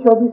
24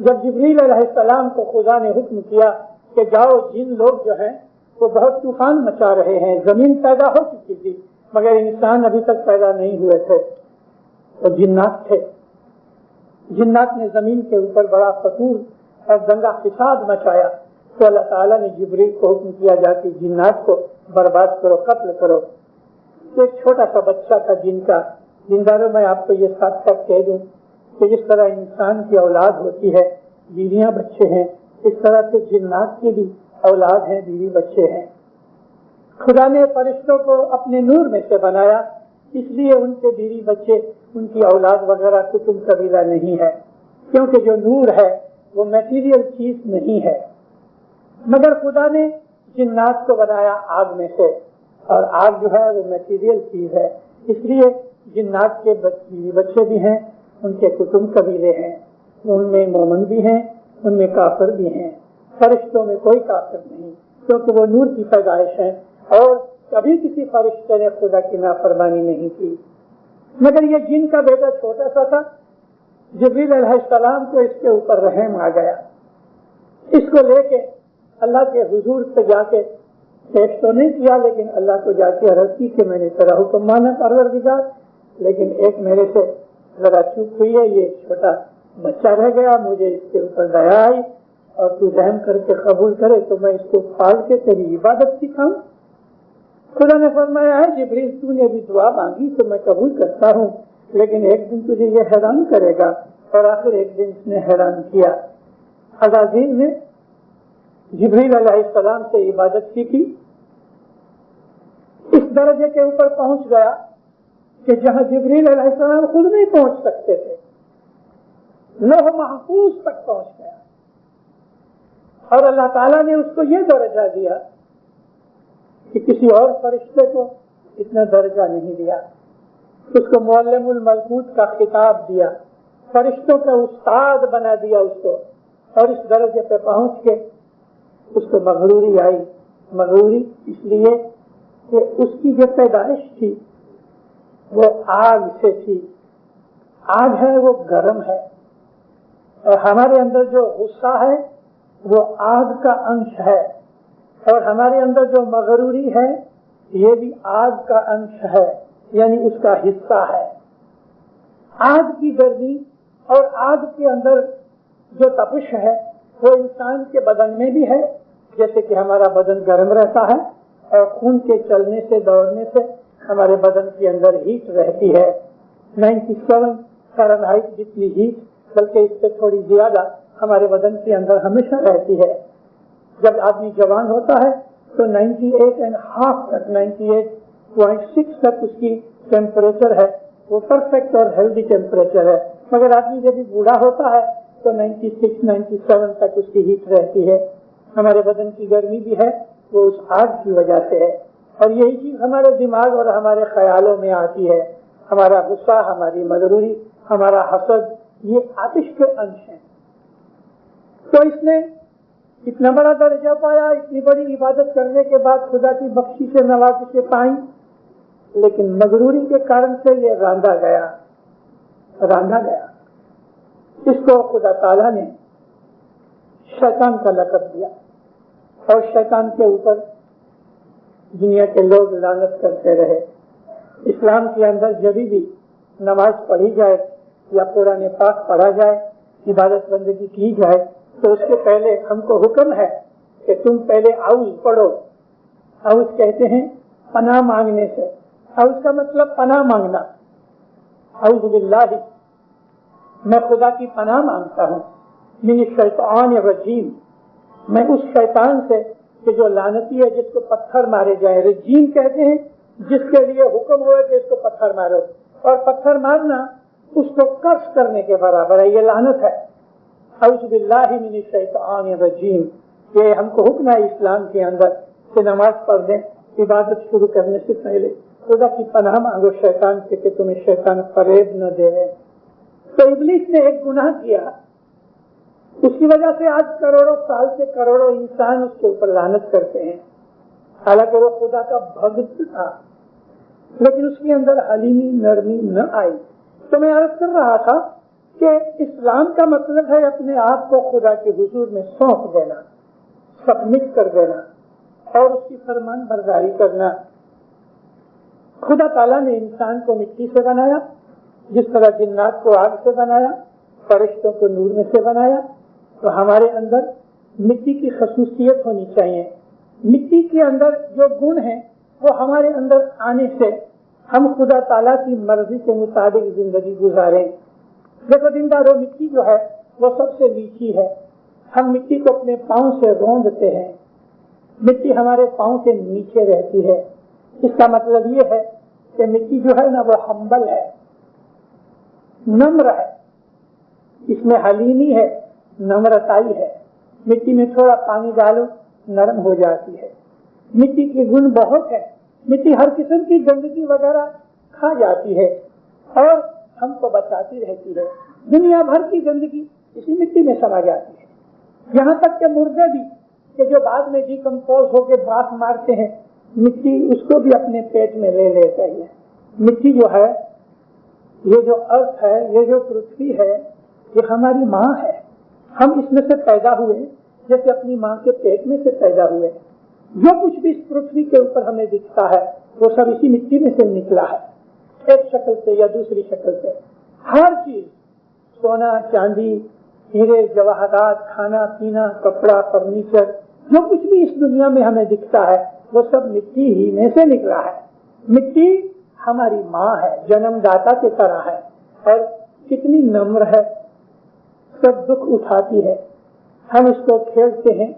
جب جبریل علیہ السلام کو خدا نے حکم کیا کہ جاؤ جن لوگ جو ہیں وہ بہت طوفان مچا رہے ہیں، زمین پیدا ہو چکی تھی مگر انسان ابھی تک پیدا نہیں ہوئے تھے، تو جنات تھے، جنات نے زمین کے اوپر بڑا فسور اور دنگا فساد مچایا، تو اللہ تعالیٰ نے جبریل کو حکم کیا جا کہ جنات کو برباد کرو، قتل کرو۔ ایک چھوٹا سا بچہ تھا جن کا، زنداروں میں آپ کو یہ ساتھ ساتھ کہہ دوں کہ جس طرح انسان کی اولاد ہوتی ہے، بیویاں بچے ہیں، اس طرح سے جنات کی بھی اولاد ہیں، بیوی بچے ہیں۔ خدا نے فرشتوں کو اپنے نور میں سے بنایا، اس لیے ان کے بیوی بچے، ان کی اولاد وغیرہ کتب قبیلہ نہیں ہے، کیونکہ جو نور ہے وہ میٹیریل چیز نہیں ہے۔ مگر خدا نے جنات کو بنایا آگ میں سے، اور آگ جو ہے وہ میٹیریل چیز ہے، اس لیے جنات کے بیوی بچے بھی ہیں، ان کے کتب قبیلے ہیں، ان میں مومن بھی ہیں، ان میں کافر بھی ہیں۔ فرشتوں میں کوئی کافر نہیں، کیونکہ وہ نور کی پیدائش ہے، اور کبھی کسی فرشتے نے خدا کی نافرمانی نہیں کی۔ مگر یہ جن کا بیٹا چھوٹا سا تھا، جبریل علیہ السلام کو اس کے اوپر رحم آ گیا، اس کو لے کے اللہ کے حضور پہ جا کے پیش تو نہیں کیا، لیکن اللہ کو جا کے عرض کی کہ میں نے تیرا حکم مانا پروردگار، لیکن ایک میرے سے ذرا چوک ہوئی ہے، یہ چھوٹا بچہ رہ گیا، مجھے اس کے اوپر دیا آئی، اور تو رحم کر کے قبول کرے تو میں اس کو پال کے تیری عبادت سکھاؤں۔ خدا نے فرمایا ہے جبریل تو نے بھی دعا مانگی تو میں قبول کرتا ہوں، لیکن ایک دن تجھے یہ حیران کرے گا، اور آخر ایک دن اس نے حیران کیا۔ عزازیل نے جبریل علیہ السلام سے عبادت سیکھی، اس درجے کے اوپر پہنچ گیا کہ جہاں جبریل علیہ السلام خود نہیں پہنچ سکتے تھے، لوح محفوظ تک پہنچ گیا، اور اللہ تعالیٰ نے اس کو یہ درجہ دیا کہ کسی اور فرشتے کو اتنا درجہ نہیں دیا۔ اس کو معلم الملکوت کا خطاب دیا، فرشتوں کا استاد بنا دیا اس کو، اور اس درجے پہ پہنچ کے اس کو مغروری آئی۔ مغروری اس لیے کہ اس کی جو پیدائش تھی وہ آگ سے تھی، آگ ہے وہ گرم ہے، اور ہمارے اندر جو غصہ ہے وہ آگ کا انش ہے، اور ہمارے اندر جو مغروری ہے یہ بھی آگ کا انش ہے، یعنی اس کا حصہ ہے۔ آگ کی گرمی اور آگ کے اندر جو تپش ہے وہ انسان کے بدن میں بھی ہے، جیسے کہ ہمارا بدن گرم رہتا ہے، اور خون کے چلنے سے دوڑنے سے ہمارے بدن کے اندر ہیٹ رہتی ہے، 97 فارنہائٹ جتنی ہیٹ، بلکہ اس سے تھوڑی زیادہ ہمارے بدن کے اندر ہمیشہ رہتی ہے۔ جب آدمی جوان ہوتا ہے تو 98.5 تک 98.6 تک اس کی ٹیمپریچر ہے، وہ پرفیکٹ اور ہیلدی ٹیمپریچر ہے، مگر آدمی جب بوڑھا ہوتا ہے تو 96 97 تک اس کی ہیٹ رہتی ہے۔ ہمارے بدن کی گرمی بھی ہے وہ اس آگ کی وجہ سے ہے، اور یہی چیز ہمارے دماغ اور ہمارے خیالوں میں آتی ہے۔ ہمارا غصہ، ہماری مغروری، ہمارا حسد، یہ آتش کے انش ہیں۔ تو اس نے اتنا بڑا درجہ پایا، اتنی بڑی عبادت کرنے کے بعد خدا کی بخشش سے نوازشیں پائیں، لیکن مغروری کے کارن سے یہ راندا گیا۔ اس کو خدا تعالیٰ نے شیطان کا لقب دیا، اور شیطان کے اوپر دنیا کے لوگ لعنت کرتے رہے۔ اسلام کے اندر جب بھی نماز پڑھی جائے یا قرآن پاک پڑھا جائے، عبادت بندگی کی جائے، تو اس کے پہلے ہم کو حکم ہے کہ تم پہلے اعوذ پڑھو۔ اعوذ کہتے ہیں پناہ مانگنے سے، اعوذ کا مطلب پناہ مانگنا۔ اعوذ باللہ، میں خدا کی پناہ مانگتا ہوں، من الشیطان الرجیم، میں اس شیطان سے کہ جو لعنتی ہے، جس کو پتھر مارے جائے۔ رجیم کہتے ہیں جس کے لیے حکم ہوئے کہ اس کو پتھر مارو، اور پتھر مارنا اس کو قرض کرنے کے برابر ہے، یہ لعنت ہے۔ اعوذ باللہ من الشیطان الرجیم، یہ ہم کو حکم ہے اسلام کے اندر کہ نماز پڑھ دیں، عبادت شروع کرنے سے پہلے خدا کی پناہ مانگو شیطان سے کہ تمہیں شیطان فریب نہ دے۔ تو ابلیس نے ایک گناہ کیا، اس کی وجہ سے آج کروڑوں سال سے کروڑوں انسان اس کے اوپر لعنت کرتے ہیں، حالانکہ وہ خدا کا بھگت تھا، لیکن اس کے اندر حلیمی نرمی نہ آئی۔ تو میں عرض کر رہا تھا کہ اسلام کا مطلب ہے اپنے آپ کو خدا کے حضور میں سونپ دینا، سبمٹ کر دینا اور اس کی فرمان برداری کرنا۔ خدا تعالیٰ نے انسان کو مٹی سے بنایا، جس طرح جنات کو آگ سے بنایا، فرشتوں کو نور میں سے بنایا، تو ہمارے اندر مٹی کی خصوصیت ہونی چاہیے۔ مٹی کے اندر جو گن ہیں وہ ہمارے اندر آنے سے ہم خدا تعالیٰ کی مرضی کے مطابق زندگی گزاریں۔ دیکھو دیندارو، مٹی جو ہے وہ سب سے نیچی ہے۔ ہم مٹی کو اپنے پاؤں سے روندتے ہیں، مٹی ہمارے پاؤں کے نیچے رہتی ہے۔ اس کا مطلب یہ ہے کہ مٹی جو ہے نا وہ ہمبل ہے، نمر ہے، اس میں حلیمی ہے، نمرتائی ہے۔ مٹی میں تھوڑا پانی ڈالو نرم ہو جاتی ہے۔ مٹی کے گن بہت ہے، مٹی ہر قسم کی گندگی وغیرہ کھا جاتی ہے اور ہم کو بچاتی رہتی ہے۔ دنیا بھر کی گندگی اسی مٹی میں سما جاتی ہے، یہاں تک کہ مردے بھی کہ جو بعد میں ڈیکمپوز ہو کے بانس مارتے ہیں، مٹی اس کو بھی اپنے پیٹ میں لے لیتا ہے۔ مٹی جو ہے، یہ جو ارتھ ہے، یہ جو پرتھوی ہے، یہ ہماری ماں ہے۔ ہم اس میں سے پیدا ہوئے جیسے اپنی ماں کے پیٹ میں سے پیدا ہوئے۔ جو کچھ بھی اس پرتھوی کے اوپر ہمیں دکھتا ہے وہ سب اسی مٹی میں سے نکلا ہے، ایک شکل سے یا دوسری شکل سے۔ ہر چیز، سونا چاندی، ہیرے جواہرات، کھانا پینا، کپڑا، فرنیچر، جو کچھ بھی اس دنیا میں ہمیں دکھتا ہے وہ سب مٹی ہی میں سے نکلا ہے۔ مٹی ہماری ماں ہے، جنم داتا کی طرح ہے، اور کتنی نمر ہے، سب دکھ اٹھاتی ہے۔ ہم اس کو کھیلتے ہیں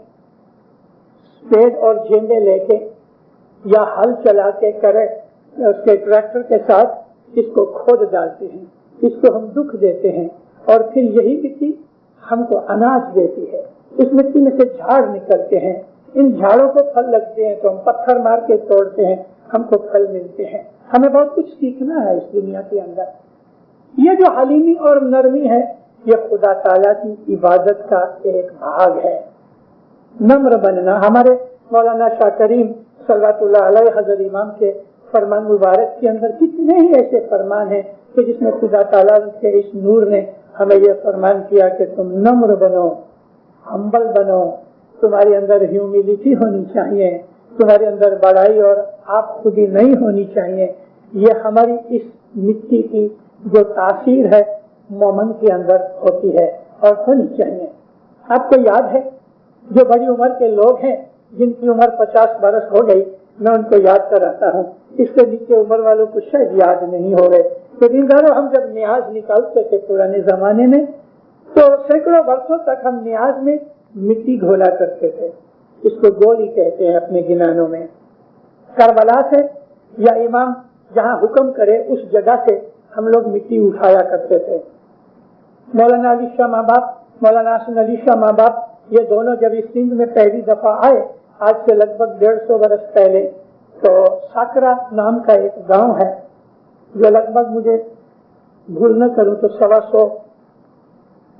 سپیڈ اور جھینڈے لے کے یا ہل چلا کے اس کے ٹریکٹر کے ساتھ اس کو کھود ڈالتے ہیں، اس کو ہم دکھ دیتے ہیں، اور پھر یہی مٹی ہم کو اناج دیتی ہے۔ اس مٹی میں سے جھاڑ نکلتے ہیں، ان جھاڑوں کو پھل لگتے ہیں تو ہم پتھر مار کے توڑتے ہیں، ہم کو پھل ملتے ہیں۔ ہمیں بہت کچھ سیکھنا ہے اس دنیا کے اندر۔ یہ جو حلیمی اور نرمی ہے، یہ خدا تعالیٰ کی عبادت کا ایک بھاگ ہے۔ نمر بننا، ہمارے مولانا شاہ کریم صلی اللہ علیہ حضرت امام کے فرمان مبارک کے اندر کتنے ہی ایسے فرمان ہیں کہ جس میں خدا تعالیٰ کے اس نور نے ہمیں یہ فرمان کیا کہ تم نمر بنو، ہمبل بنو، تمہارے اندر ہیوملٹی ہونی چاہیے، تمہارے اندر بڑائی اور آپ خودی نہیں ہونی چاہیے۔ یہ ہماری اس مٹی کی جو تاثیر ہے مومن کے اندر ہوتی ہے اور ہونی چاہیے۔ آپ کو یاد ہے جو بڑی عمر کے لوگ ہیں جن کی عمر 50 برس ہو گئی، میں ان کو یاد کراتا ہوں، اس سے نیچے عمر والوں کو شاید یاد نہیں ہو گئے کہ دینداروں، ہم جب نیاز نکالتے تھے پرانے زمانے میں تو سینکڑوں برسوں تک ہم نیاز میں مٹی گھولا کرتے تھے، اس کو گولی کہتے ہیں اپنے گنانوں میں۔ کربلا سے یا امام جہاں حکم کرے اس جگہ سے ہم لوگ مٹی اٹھایا کرتے تھے۔ مولانا علی شاہ ماں باپ، مولانا حسن علی شاہ ماں باپ، یہ دونوں جب اس سندھ میں پہلی دفعہ آئے آج سے لگ بھگ 150 برس پہلے، تو ساکرا نام کا ایک گاؤں ہے جو لگ بھگ مجھے بھول نہ کروں تو 125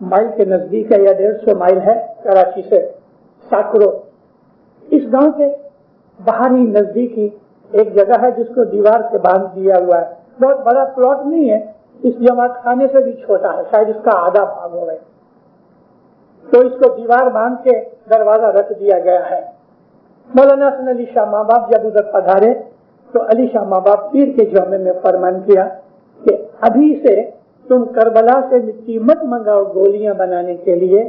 مائل کے نزدیک ہے یا 150 مائل ہے کراچی سے ساکرو۔ اس گاؤں کے باہری نزدیک ہی ایک جگہ ہے جس کو دیوار سے باندھ دیا ہوا ہے، بہت بڑا پلاٹ نہیں ہے، اس جماعت خانے سے بھی چھوٹا ہے، شاید اس کا آدھا بھاگ ہو گئے، تو اس کو دیوار باندھ کے دروازہ رکھ دیا گیا ہے۔ مولانا حسن علی شاہ ماں باپ جب ادھر پدھارے تو علی شاہ ماں باپ پیر کے جامع میں فرمان کیا کہ ابھی سے تم کربلا سے مٹی مت منگاؤ گولیاں بنانے کے لیے،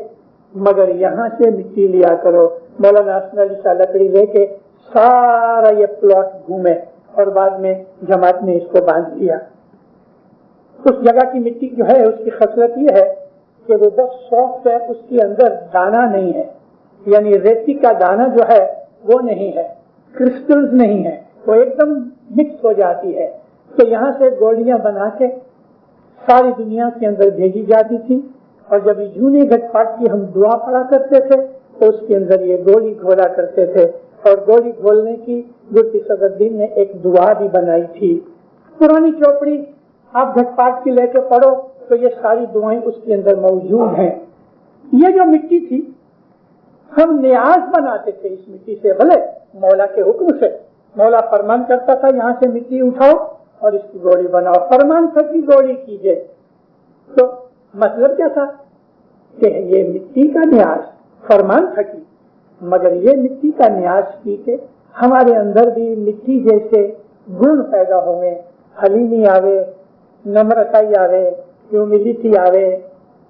مگر یہاں سے مٹی لیا کرو۔ مولانا حسن علی شاہ لکڑی لے کے سارا یہ پلاٹ گھومے اور بعد میں جماعت نے اس کو باندھ دیا۔ اس جگہ کی مٹی جو ہے اس کی خصلت یہ ہے کہ وہ بہت سافٹ ہے، اس کے اندر دانا نہیں ہے، یعنی ریتی کا دانا جو ہے وہ نہیں ہے، کرسٹلز نہیں ہے، وہ ایک دم مکس ہو جاتی ہے۔ تو یہاں سے گولیاں بنا کے ساری دنیا کے اندر بھیجی جاتی تھی، اور جب جھونی گھٹ پاٹ کی ہم دعا پڑا کرتے تھے تو اس کے اندر یہ گولی گھولا کرتے تھے، اور گولی گھولنے کی گرتی صدر الدین نے ایک دعا بھی بنائی تھی۔ پرانی چوپڑی آپ گھٹ پاٹ کی لے کے پڑھو تو یہ ساری دعائیں اس کے اندر موجود ہیں۔ یہ جو مٹی تھی ہم نیاز بناتے تھے اس مٹی سے، بھلے مولا کے حکم سے، مولا فرمان کرتا تھا یہاں سے مٹی اٹھاؤ اور اس کی گولی بناؤ، فرمان تھا کہ گولی کیجیے، تو مطلب کیا تھا کہ یہ مٹی کا نیاز فرمان تھا کی، مگر یہ مٹی کا نیاز کی کہ ہمارے اندر بھی مٹی جیسے گن پیدا ہوئے، حلیمی آوے، نمرتائی آوے، ہیوملٹی آوے،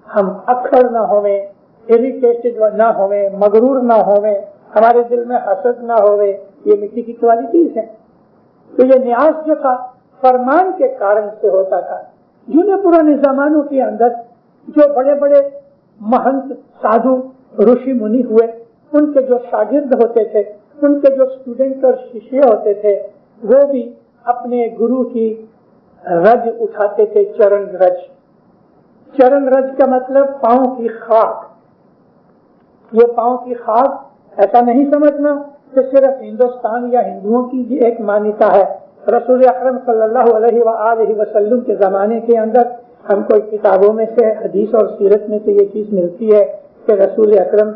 ہم اکثر نہ ہوئے، اریٹیٹڈ نہ ہوئے، مغرور نہ ہوئے، ہمارے دل میں حسد نہ ہوئے. یہ مٹی کی کوالٹیز ہیں. تو یہ نیاز جو تھا فرمان کے کارن سے ہوتا تھا. جنہیں پرانے زمانوں کے اندر جو بڑے بڑے مہنت سادھو رشی منی ہوئے، ان کے جو شاگرد ہوتے تھے، ان کے جو اسٹوڈنٹ اور شیشے ہوتے تھے، وہ بھی اپنے گرو کی رج اٹھاتے تھے. چرن رج. چرن رج کا مطلب پاؤں کی خاک. یہ پاؤں کی خاک ایسا نہیں سمجھنا کہ صرف ہندوستان یا ہندوؤں کی ایک مانیتا ہے. رسول اکرم صلی اللہ علیہ وآلہ وسلم کے زمانے کے اندر ہم کو کتابوں میں سے، حدیث اور سیرت میں سے یہ چیز ملتی ہے کہ رسول اکرم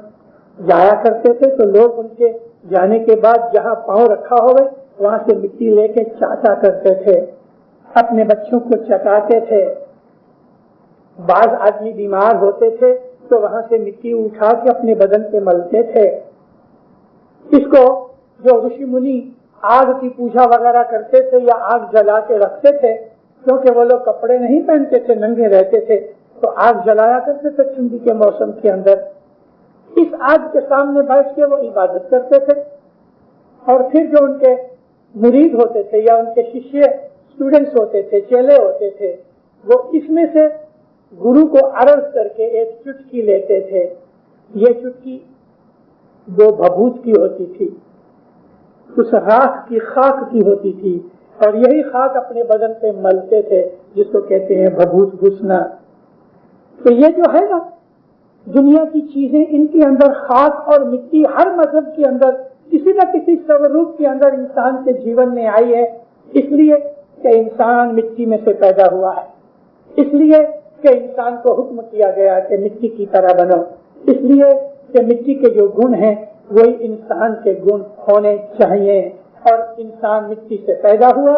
جایا کرتے تھے تو لوگ ان کے جانے کے بعد جہاں پاؤں رکھا ہوئے وہاں سے مٹی لے کے چاٹا کرتے تھے، اپنے بچوں کو چٹاتے تھے. بعض آدمی بیمار ہوتے تھے تو وہاں سے مٹی اٹھا کے اپنے بدن پہ ملتے تھے. اس کو جو رشی منی آگ کی پوجا وغیرہ کرتے تھے یا آگ جلا کے رکھتے تھے، کیونکہ وہ لوگ کپڑے نہیں پہنتے تھے، ننگے رہتے تھے، تو آگ جلایا کرتے تھے ٹھنڈی کے موسم کے اندر. اس آگ کے سامنے بیٹھ کے وہ عبادت کرتے تھے. اور پھر جو ان کے مرید ہوتے تھے یا ان کے شیشے اسٹوڈنٹس ہوتے تھے، چیلے ہوتے تھے، وہ اس میں سے گرو کو عرض کر کے ایک چٹکی لیتے تھے. یہ چٹکی وہ بھبوت کی ہوتی تھی، اس راکھ کی خاک کی ہوتی تھی، اور یہی خاک اپنے بدن پہ ملتے تھے، جس کو کہتے ہیں بھبوت گھسنا. تو یہ جو ہے نا دنیا کی چیزیں، ان کے اندر خاک اور مٹی ہر مذہب کے اندر کسی نہ کسی سوروپ کے اندر انسان کے جیون میں آئی ہے. اس لیے کہ انسان مٹی میں سے پیدا ہوا ہے، اس لیے کہ انسان کو حکم کیا گیا کہ مٹی کی طرح بنو، اس لیے کہ مٹی کے جو گن ہیں وہی انسان کے گن ہونے چاہیے. اور انسان مٹی سے پیدا ہوا،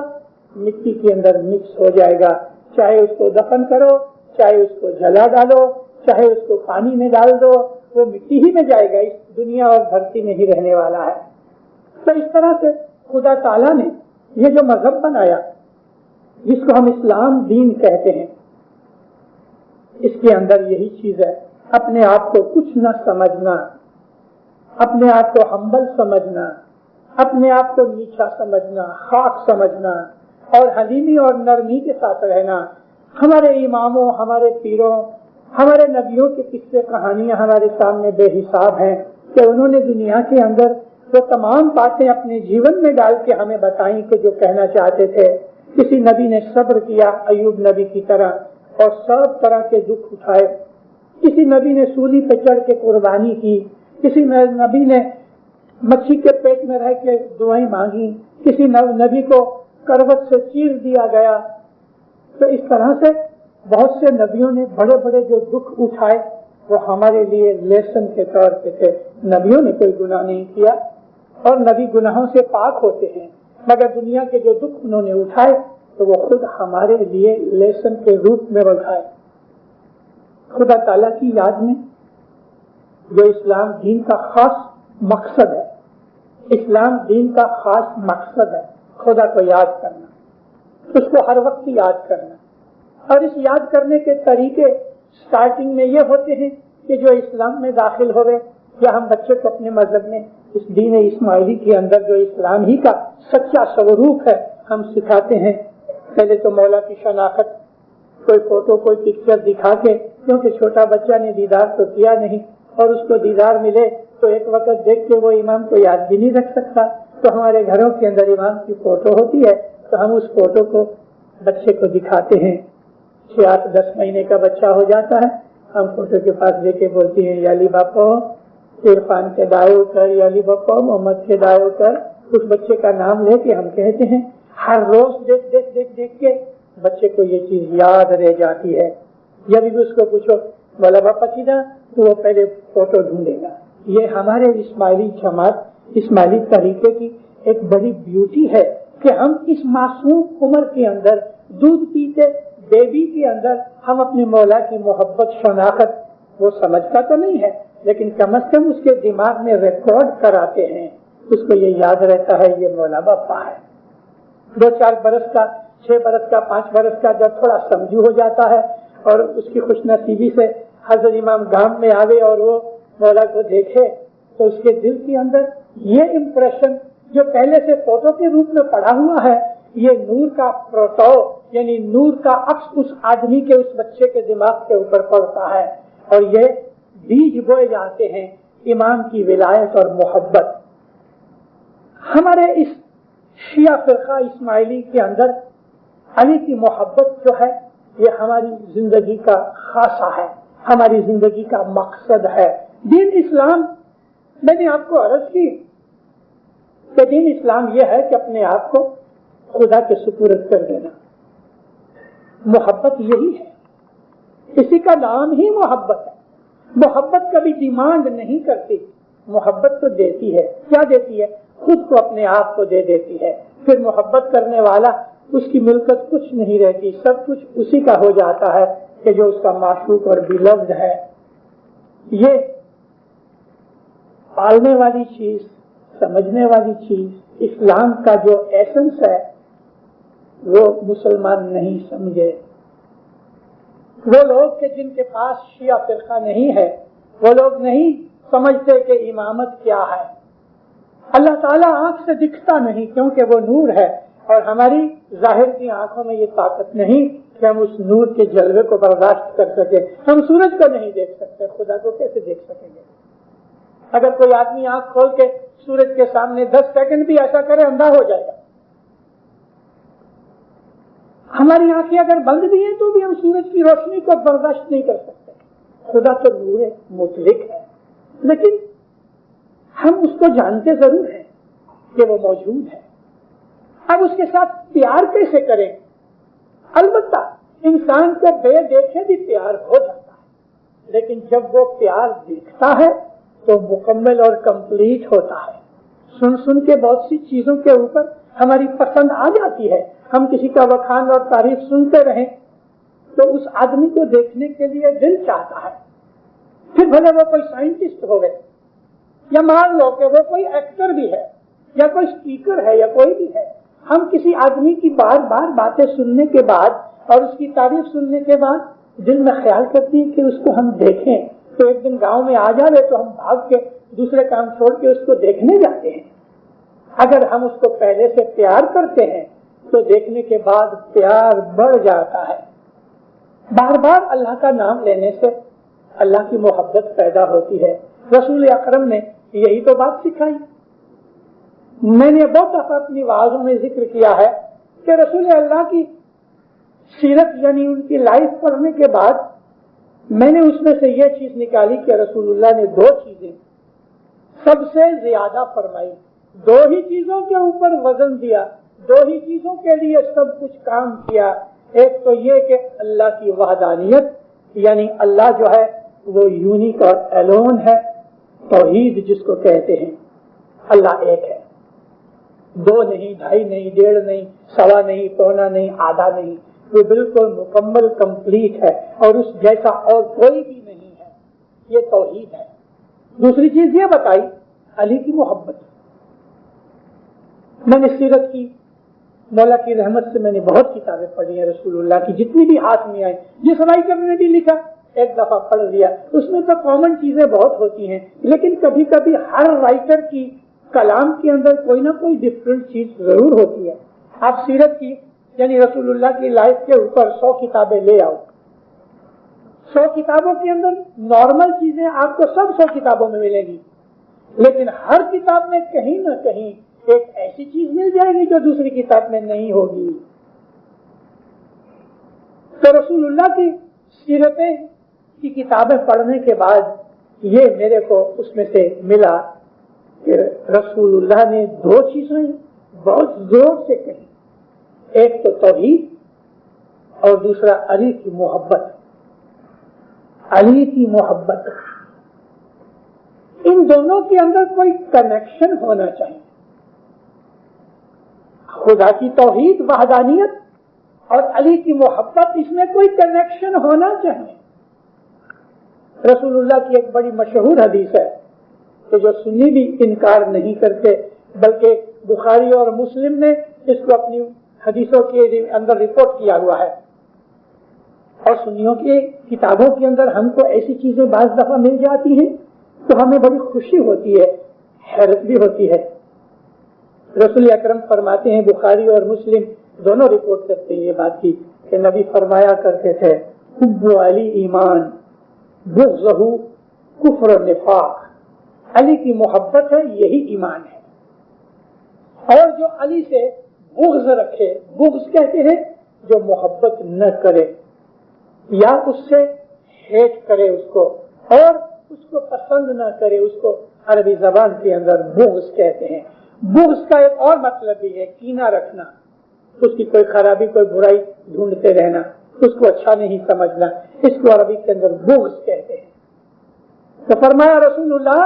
مٹی کے اندر مکس ہو جائے گا. چاہے اس کو دفن کرو، چاہے اس کو جلا ڈالو، چاہے اس کو پانی میں ڈال دو، وہ مٹی ہی میں جائے گا، اس دنیا اور دھرتی میں ہی رہنے والا ہے. تو اس طرح سے خدا تعالیٰ نے یہ جو مذہب بنایا جس کو ہم اسلام دین کہتے ہیں، اس کے اندر یہی چیز ہے، اپنے آپ کو کچھ نہ سمجھنا، اپنے آپ کو ہمبل سمجھنا، اپنے آپ کو نیچا سمجھنا، خاک سمجھنا، اور حلیمی اور نرمی کے ساتھ رہنا. ہمارے اماموں، ہمارے پیروں، ہمارے نبیوں کے قصے کہانیاں ہمارے سامنے بے حساب ہیں کہ انہوں نے دنیا کے اندر وہ تمام باتیں اپنے جیون میں ڈال کے ہمیں بتائیں کہ جو کہنا چاہتے تھے. کسی نبی نے صبر کیا ایوب نبی کی طرح اور سب طرح کے دکھ اٹھائے. کسی نبی نے سولی پہ چڑھ کے قربانی کی، کسی نبی نے مچھی کے پیٹ میں رہ کے دعائیں مانگی، کسی نبی کو کروٹ سے چیر دیا گیا. تو اس طرح سے بہت سے نبیوں نے بڑے بڑے جو دکھ اٹھائے وہ ہمارے لیے لیسن کے طور پہ تھے. نبیوں نے کوئی گناہ نہیں کیا اور نبی گناہوں سے پاک ہوتے ہیں، مگر دنیا کے جو دکھ انہوں نے اٹھائے تو وہ خود ہمارے لیے لیسن کے روپ میں اٹھائے. خدا تعالیٰ کی یاد میں جو اسلام دین کا خاص مقصد ہے، اسلام دین کا خاص مقصد ہے خدا کو یاد کرنا، اس کو ہر وقت یاد کرنا. اور اس یاد کرنے کے طریقے سٹارٹنگ میں یہ ہوتے ہیں کہ جو اسلام میں داخل ہوئے یا ہم بچے کو اپنے مذہب میں اس دین اسماعیلی کے اندر جو اسلام ہی کا سچا سوروپ ہے ہم سکھاتے ہیں. پہلے تو مولا کی شناخت، کوئی فوٹو کوئی پکچر دکھا کے، کیونکہ چھوٹا بچہ نے دیدار تو کیا نہیں اور اس کو دیدار ملے تو ایک وقت دیکھ کے وہ امام کو یاد بھی نہیں رکھ سکتا. تو ہمارے گھروں کے اندر امام کی فوٹو ہوتی ہے تو ہم اس فوٹو کو بچے کو دکھاتے ہیں. 6-8-10 مہینے کا بچہ ہو جاتا ہے، ہم فوٹو کے پاس لے کے بولتے ہیں یالی باپو عرفان کے دائیو کر، یالی باپو محمد کے دائیو کر. اس بچے کا نام لے کے ہم کہتے ہیں. ہر روز دیکھ کے بچے کو یہ چیز یاد رہ جاتی ہے. جب بھی اس کو پوچھو مولا باپا کدھر، تو وہ پہلے فوٹو ڈھونڈے گا. یہ ہمارے اسماعیلی جماعت، اسماعیلی طریقے کی ایک بڑی بیوٹی ہے کہ ہم اس معصوم عمر کے اندر دودھ پیتے بیبی کے اندر ہم اپنے مولا کی محبت شناخت وہ سمجھتا تو نہیں ہے، لیکن کم از کم اس کے دماغ میں ریکارڈ کراتے ہیں، اس کو یہ یاد رہتا ہے یہ مولا باپا ہے۔ 2-4 برس کا، 6 برس کا، 5 برس کا جب تھوڑا سمجھو ہو جاتا ہے اور اس کی خوش نصیبی سے حضرت امام گام میں آوے اور وہ مولا کو دیکھے تو اس کے دل کے اندر یہ امپریشن جو پہلے سے فوٹو کے روپ میں پڑا ہوا ہے، یہ نور کا پروتو یعنی نور کا عکس اس آدمی کے، اس بچے کے دماغ کے اوپر پڑتا ہے، اور یہ بیج بوئے جاتے ہیں امام کی ولایت اور محبت۔ ہمارے اس شیعہ فرقہ اسماعیلی کے اندر علی کی محبت جو ہے یہ ہماری زندگی کا خاصہ ہے، ہماری زندگی کا مقصد ہے۔ دین اسلام، میں نے آپ کو عرض کی کہ دین اسلام یہ ہے کہ اپنے آپ کو خدا کے سپرد کر دینا۔ محبت یہی ہے، اسی کا نام ہی محبت ہے۔ محبت کبھی ڈیمانڈ نہیں کرتی، محبت تو دیتی ہے۔ کیا دیتی ہے؟ خود کو اپنے آپ کو دے دیتی ہے۔ پھر محبت کرنے والا اس کی ملکت کچھ نہیں رہتی، سب کچھ اسی کا ہو جاتا ہے کہ جو اس کا معشوق اور بیلوڈ ہے۔ یہ پالنے والی چیز، سمجھنے والی چیز، اسلام کا جو ایسنس ہے وہ مسلمان نہیں سمجھے۔ وہ لوگ کہ جن کے پاس شیعہ فرقہ نہیں ہے، وہ لوگ نہیں سمجھتے کہ امامت کیا ہے۔ اللہ تعالیٰ آنکھ سے دکھتا نہیں کیونکہ وہ نور ہے، اور ہماری ظاہر کی آنکھوں میں یہ طاقت نہیں کہ ہم اس نور کے جلوے کو برداشت کر سکیں۔ ہم سورج کو نہیں دیکھ سکتے، خدا کو کیسے دیکھ سکیں گے؟ اگر کوئی آدمی آنکھ کھول کے سورج کے سامنے 10 سیکنڈ بھی ایسا کرے اندھا ہو جائے گا۔ ہماری آنکھیں اگر بند بھی ہیں تو بھی ہم سورج کی روشنی کو برداشت نہیں کر سکتے۔ خدا تو نور مطلق ہے، لیکن ہم اس کو جانتے ضرور ہیں کہ وہ موجود ہے۔ اب اس کے ساتھ پیار کیسے کریں؟ البتہ انسان کو بے دیکھے بھی پیار ہو جاتا ہے، لیکن جب وہ پیار دیکھتا ہے تو مکمل اور کمپلیٹ ہوتا ہے۔ سن سن کے بہت سی چیزوں کے اوپر ہماری پسند آ جاتی ہے۔ ہم کسی کا بخان اور تعریف سنتے رہیں تو اس آدمی کو دیکھنے کے لیے دل چاہتا ہے، پھر بھلے وہ کوئی سائنٹسٹ ہوگا، یا مان لو کہ وہ کوئی ایکٹر بھی ہے، یا کوئی اسپیکر ہے، یا کوئی بھی ہے۔ ہم کسی آدمی کی بار بار باتیں سننے کے بعد اور اس کی تعریف سننے کے بعد دل میں خیال کرتی ہے کہ اس کو ہم دیکھیں، تو ایک دن گاؤں میں آ جائے تو ہم بھاگ کے دوسرے کام چھوڑ کے اس کو دیکھنے جاتے ہیں۔ اگر ہم اس کو پہلے سے پیار کرتے ہیں تو دیکھنے کے بعد پیار بڑھ جاتا ہے۔ بار بار اللہ کا نام لینے سے اللہ کی محبت پیدا ہوتی ہے۔ رسول اکرم نے یہی تو بات سکھائی۔ میں نے بہت دفعہ اپنی وعظوں میں ذکر کیا ہے کہ رسول اللہ کی سیرت یعنی ان کی لائف پڑھنے کے بعد میں نے اس میں سے یہ چیز نکالی کہ رسول اللہ نے 2 چیزیں سب سے زیادہ فرمائی، 2 ہی چیزوں کے اوپر وزن دیا، 2 ہی چیزوں کے لیے سب کچھ کام کیا۔ ایک تو یہ کہ اللہ کی وحدانیت یعنی اللہ جو ہے وہ یونیک اور الون ہے، توحید جس کو کہتے ہیں، اللہ ایک ہے، 2 نہیں، 2.5 نہیں، 1.5 نہیں، 1.25 نہیں، 1.25 نہیں، آدھا نہیں، وہ بالکل مکمل کمپلیٹ ہے اور اس جیسا اور کوئی بھی نہیں ہے۔ یہ توحید ہے۔ دوسری چیز یہ بتائی علی کی محبت۔ میں نے سیرت کی، مولا کی رحمت سے میں نے بہت کتابیں پڑھی ہیں رسول اللہ کی، جتنی بھی ہاتھ میں آئی، جس رائٹر نے بھی لکھا ایک دفعہ پڑھ لیا۔ اس میں تو کامن چیزیں بہت ہوتی ہیں، لیکن کبھی کبھی ہر رائٹر کی کلام کے اندر کوئی نہ کوئی ڈفرینٹ چیز ضرور ہوتی ہے۔ آپ سیرت کی یعنی رسول اللہ کی لائف کے اوپر 100 کتابیں لے آؤ، 100 کتابوں کے اندر نارمل چیزیں آپ کو سب 100 کتابوں میں ملیں گی، لیکن ہر کتاب میں کہیں نہ کہیں ایک ایسی چیز مل جائے گی جو دوسری کتاب میں نہیں ہوگی۔ تو رسول اللہ کی سیرتیں کی کتابیں پڑھنے کے بعد یہ میرے کو اس میں سے ملا کہ رسول اللہ نے 2 چیزیں بہت زور سے کہی، ایک تو توحید اور دوسرا علی کی محبت۔ علی کی محبت، ان دونوں کے اندر کوئی کنیکشن ہونا چاہیے۔ خدا کی توحید وحدانیت اور علی کی محبت، اس میں کوئی کنیکشن ہونا چاہیے۔ رسول اللہ کی ایک بڑی مشہور حدیث ہے کہ جو سنی بھی انکار نہیں کرتے، بلکہ بخاری اور مسلم نے اس کو اپنی حدیثوں کے اندر رپورٹ کیا ہوا ہے، اور سنیوں کی کتابوں کے اندر ہم کو ایسی چیزیں بعض دفعہ مل جاتی ہیں تو ہمیں بڑی خوشی ہوتی ہے، حیرت بھی ہوتی ہے۔ رسول اکرم فرماتے ہیں، بخاری اور مسلم دونوں رپورٹ کرتے ہیں یہ بات کی کہ نبی فرمایا کرتے تھے، حب علی ایمان بغضہ کفر و نفاق، علی کی محبت ہے یہی ایمان ہے، اور جو علی سے بغض رکھے، بغض کہتے ہیں جو محبت نہ کرے یا اس سے ہیٹ کرے اس کو، اور اس کو پسند نہ کرے، اس کو عربی زبان کے اندر بغض کہتے ہیں۔ بغض کا ایک اور مطلب بھی ہے کینہ رکھنا، اس کی کوئی خرابی کوئی برائی ڈھونڈتے رہنا، اس کو اچھا نہیں سمجھنا، اس کو عربی کے اندر بغض کہتے ہیں۔ تو فرمایا رسول اللہ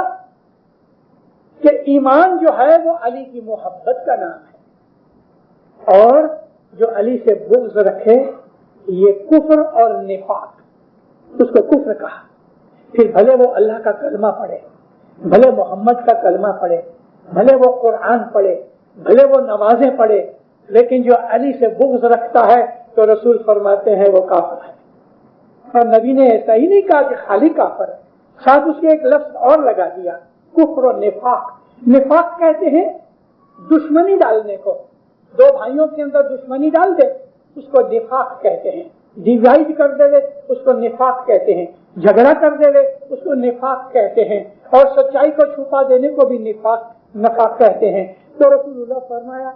کہ ایمان جو ہے وہ علی کی محبت کا نام ہے، اور جو علی سے بغض رکھے یہ کفر اور نفاق، اس کو کفر کہا۔ پھر بھلے وہ اللہ کا کلمہ پڑھے، بھلے محمد کا کلمہ پڑھے، بھلے وہ قرآن پڑھے، بھلے وہ نمازیں پڑھے، لیکن جو علی سے بغض رکھتا ہے تو رسول فرماتے ہیں وہ کافر ہے۔ اور نبی نے ایسا ہی نہیں کہا کہ خالی کافر ہے، ساتھ اس کے ایک لفظ اور لگا دیا، کفر و نفاق۔ نفاق کہتے ہیں دشمنی ڈالنے کو، دو بھائیوں کے اندر دشمنی ڈال دے اس کو نفاق کہتے ہیں، ڈیوائڈ کر دے اس کو نفاق کہتے ہیں، جھگڑا کر دے اس کو نفاق کہتے ہیں، اور سچائی کو چھپا دینے کو بھی نفاق کہتے ہیں۔ تو رسول اللہ فرمایا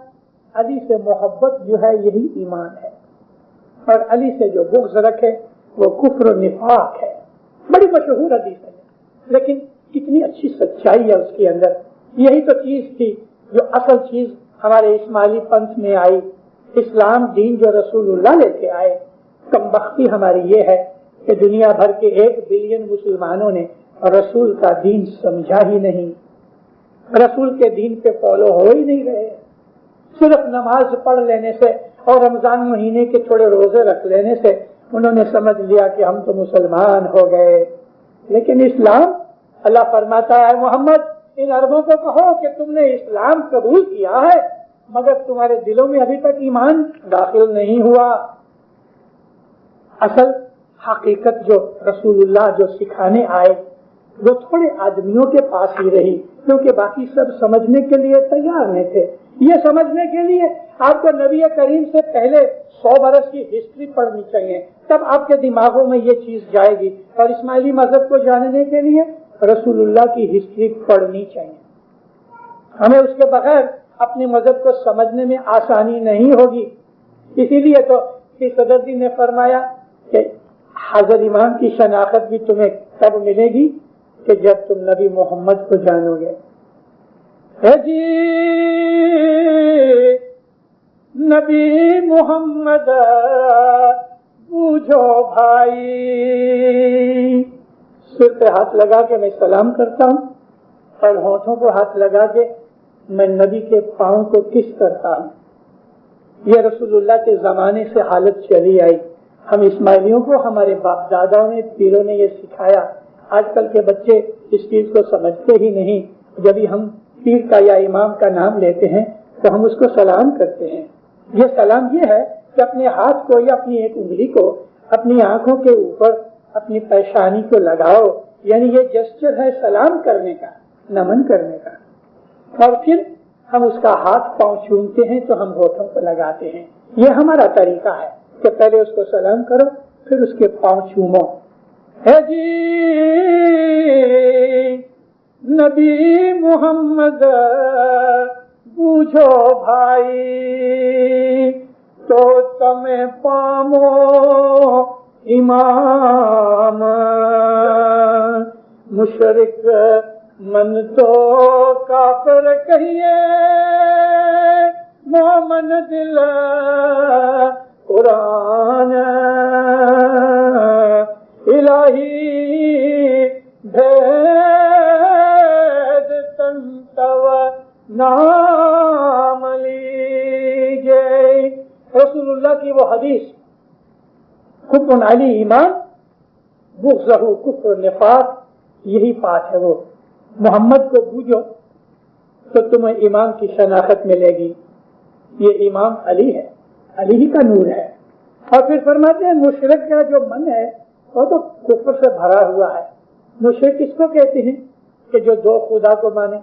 علی سے محبت جو ہے یہی ایمان ہے، اور علی سے جو بغض رکھے وہ کفر و نفاق ہے۔ بڑی مشہور حدیث ہے، لیکن کتنی اچھی سچائی ہے اس کے اندر۔ یہی تو چیز تھی جو اصل چیز ہمارے اسماعیلی پنتھ میں آئی، اسلام دین جو رسول اللہ لے کے آئے۔ کم بختی ہماری یہ ہے کہ دنیا بھر کے 1 بلین مسلمانوں نے رسول کا دین سمجھا ہی نہیں، رسول کے دین پہ فالو ہو ہی نہیں رہے۔ صرف نماز پڑھ لینے سے اور رمضان مہینے کے تھوڑے روزے رکھ لینے سے انہوں نے سمجھ لیا کہ ہم تو مسلمان ہو گئے، لیکن اسلام، اللہ فرماتا ہے محمد ان عربوں کو کہو کہ تم نے اسلام قبول کیا ہے مگر تمہارے دلوں میں ابھی تک ایمان داخل نہیں ہوا۔ اصل حقیقت جو رسول اللہ جو سکھانے آئے وہ تھوڑے آدمیوں کے پاس ہی رہی، کیونکہ باقی سب سمجھنے کے لیے تیار نہیں تھے۔ یہ سمجھنے کے لیے آپ کو نبی کریم سے پہلے 100 برس کی ہسٹری پڑھنی چاہیے، تب آپ کے دماغوں میں یہ چیز جائے گی، اور اسماعیلی مذہب کو جاننے کے لیے رسول اللہ کی ہسٹری پڑھنی چاہیے۔ ہمیں اس کے بغیر اپنے مذہب کو سمجھنے میں آسانی نہیں ہوگی۔ اسی لیے تو صدر جی نے فرمایا کہ حاضر امام کی شناخت بھی تمہیں تب ملے گی کہ جب تم نبی محمد کو جانو گے۔ جی نبی محمد بوجھو بھائی، سر پہ ہاتھ لگا کے میں سلام کرتا ہوں، اور ہونٹوں کو ہاتھ لگا کے میں نبی کے پاؤں کو کس کرتا ہوں۔ یہ رسول اللہ کے زمانے سے حالت چلی آئی۔ ہم اسماعیلیوں کو ہمارے باپ داداؤں نے، پیروں نے یہ سکھایا۔ آج کل کے بچے اس چیز کو سمجھتے ہی نہیں۔ جب ہم پیر کا یا امام کا نام لیتے ہیں تو ہم اس کو سلام کرتے ہیں۔ یہ سلام یہ ہے کہ اپنے ہاتھ کو یا اپنی ایک انگلی کو اپنی آنکھوں کے اوپر اپنی پیشانی کو لگاؤ، یعنی یہ جسچر ہے سلام کرنے کا، نمن کرنے کا، اور پھر ہم اس کا ہاتھ پاؤں چومتے ہیں تو ہم ہونٹوں کو لگاتے ہیں۔ یہ ہمارا طریقہ ہے کہ پہلے اس کو سلام کرو پھر اس کے پاؤں چومو۔ ہے جی نبی محمد بوجھو بھائی، تو تمہیں پامو امام، مشرک من تو کافر کہیے، مومن دل قرآن الہی بھید تنتو نام لیجے۔ رسول اللہ کی وہ حدیث حب علی ایمان بغضہ کفر نفاق، یہی پاٹ ہے وہ محمد کو بوجھو تو تمہیں امام کی شناخت ملے گی، یہ امام علی ہے، علی ہی کا نور ہے۔ اور پھر فرماتے ہیں مشرک کا جو من ہے وہ تو کفر سے بھرا ہوا ہے۔ مشرک اس کو کہتے ہیں کہ جو دو خدا کو مانے،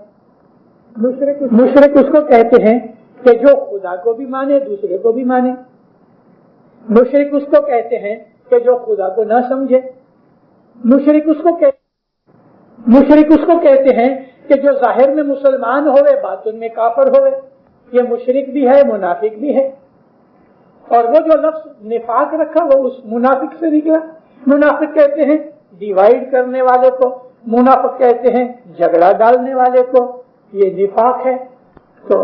مشرک اس کو کہتے ہیں کہ جو خدا کو بھی مانے دوسرے کو بھی مانے، مشرک اس کو کہتے ہیں کہ جو خدا کو نہ سمجھے، مشرک اس کو کہتے ہیں کہ جو ظاہر میں مسلمان ہوئے باطن میں کافر ہوئے، یہ مشرک بھی ہے منافق بھی ہے۔ اور وہ جو لفظ نفاق رکھا وہ اس منافق سے نکلا۔ منافق کہتے ہیں ڈیوائیڈ کرنے والے کو، منافق کہتے ہیں جھگڑا ڈالنے والے کو، یہ نفاق ہے۔ تو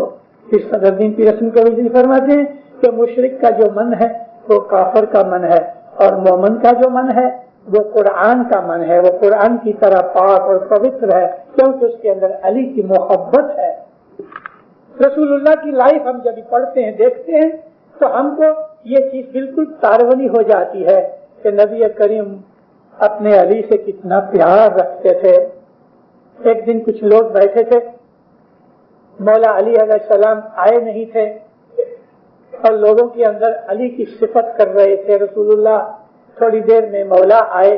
پھر صدر الدین پیر حسن کبیری فرماتے ہیں کہ مشرک کا جو من ہے وہ کافر کا من ہے، اور مومن کا جو من ہے وہ قرآن کا من ہے، وہ قرآن کی طرح پاک اور پوتر ہے، کیونکہ اس کے اندر علی کی محبت ہے۔ رسول اللہ کی لائف ہم جب پڑھتے ہیں دیکھتے ہیں تو ہم کو یہ چیز بالکل تارونی ہو جاتی ہے کہ نبی کریم اپنے علی سے کتنا پیار رکھتے تھے۔ ایک دن کچھ لوگ بیٹھے تھے، مولا علی علیہ السلام آئے نہیں تھے اور لوگوں کے اندر علی کی صفت کر رہے تھے۔ رسول اللہ تھوڑی دیر میں مولا آئے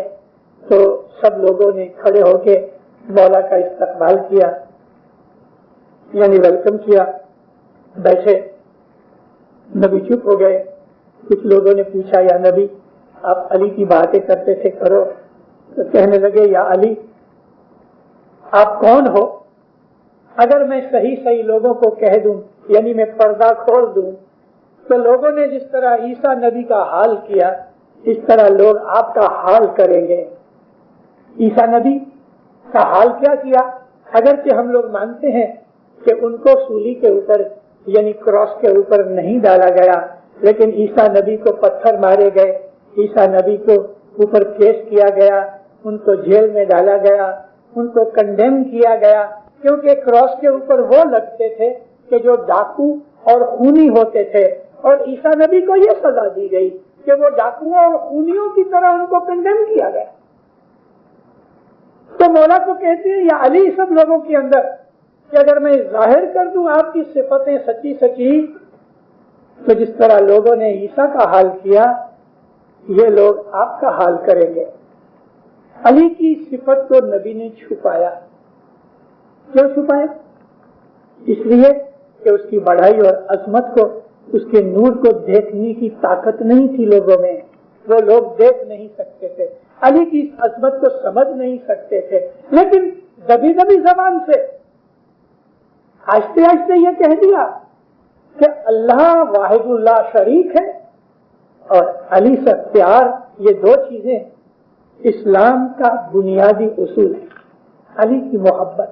تو سب لوگوں نے کھڑے ہو کے مولا کا استقبال کیا، یعنی ویلکم کیا، بیٹھے۔ نبی چپ ہو گئے۔ کچھ لوگوں نے پوچھا یا نبی آپ علی کی باتیں کرتے تھے کرو، تو کہنے لگے یا علی آپ کون ہو؟ اگر میں صحیح لوگوں کو کہہ دوں، یعنی میں پردہ کھول دوں، تو لوگوں نے جس طرح عیسیٰ نبی کا حال کیا اس طرح لوگ آپ کا حال کریں گے۔ عیسیٰ نبی کا حال کیا کیا؟ اگرچہ ہم لوگ مانتے ہیں کہ ان کو سولی کے اوپر یعنی کراس کے اوپر نہیں ڈالا گیا، لیکن عیسیٰ نبی کو پتھر مارے گئے، عیسیٰ نبی کو اوپر کیس کیا گیا، ان کو جیل میں ڈالا گیا، ان کو کنڈیم کیا گیا، کیونکہ کراس کے اوپر وہ لگتے تھے کہ جو ڈاکو اور خونی ہوتے تھے، اور عیسیٰ نبی کو یہ سزا دی گئی کہ وہ ڈاکوؤں اور خونیوں کی طرح ان کو کنڈیم کیا گیا۔ تو مولا کو کہتے ہیں یا علی سب لوگوں کے اندر کہ اگر میں ظاہر کر دوں آپ کی صفتیں سچی سچی تو جس طرح لوگوں نے عیسیٰ کا حال کیا یہ لوگ آپ کا حال کریں گے۔ علی کی صفت کو نبی نے چھپایا۔ کیوں چھپایا؟ اس لیے کہ اس کی بڑائی اور عظمت کو، اس کے نور کو دیکھنے کی طاقت نہیں تھی لوگوں میں، وہ لوگ دیکھ نہیں سکتے تھے، علی کی عظمت کو سمجھ نہیں سکتے تھے، لیکن دبی دبی زبان سے آہستہ آہستہ یہ کہہ دیا کہ اللہ واحد اللہ شریک ہے اور علی سے پیار، یہ دو چیزیں اسلام کا بنیادی اصول ہے۔ علی کی محبت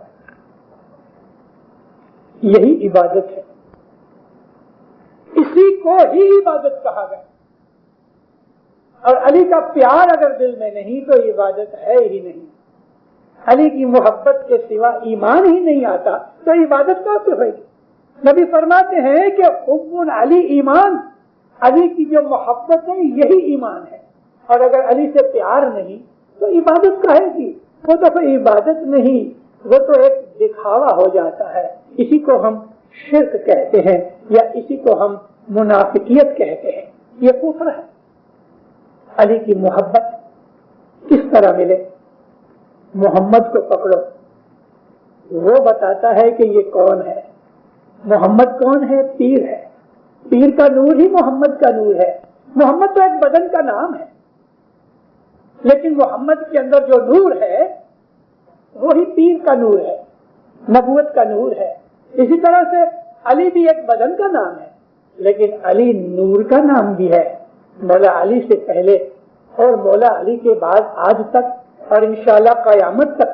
یہی عبادت ہے، اسی کو ہی عبادت کہا گیا، اور علی کا پیار اگر دل میں نہیں تو عبادت ہے ہی نہیں۔ علی کی محبت کے سوا ایمان ہی نہیں آتا تو عبادت کیسے ہوئے گی؟ نبی فرماتے ہیں کہ حب علی ایمان، علی کی جو محبت ہے یہی ایمان ہے، اور اگر علی سے پیار نہیں تو عبادت کہے گی؟ وہ تو کوئی عبادت نہیں، وہ تو ایک دکھاوا ہو جاتا ہے۔ اسی کو ہم شرک کہتے ہیں یا اسی کو ہم منافقیت کہتے ہیں، یہ کفر ہے۔ علی کی محبت کس طرح ملے؟ محمد کو پکڑو، وہ بتاتا ہے کہ یہ کون ہے۔ محمد کون ہے؟ پیر ہے، پیر کا نور ہی محمد کا نور ہے۔ محمد تو ایک بدن کا نام ہے، لیکن محمد کے اندر جو نور ہے وہی پیر کا نور ہے، نبوت کا نور ہے۔ اسی طرح سے علی بھی ایک بدن کا نام ہے، لیکن علی نور کا نام بھی ہے۔ مولا علی سے پہلے اور مولا علی کے بعد آج تک اور انشاءاللہ قیامت تک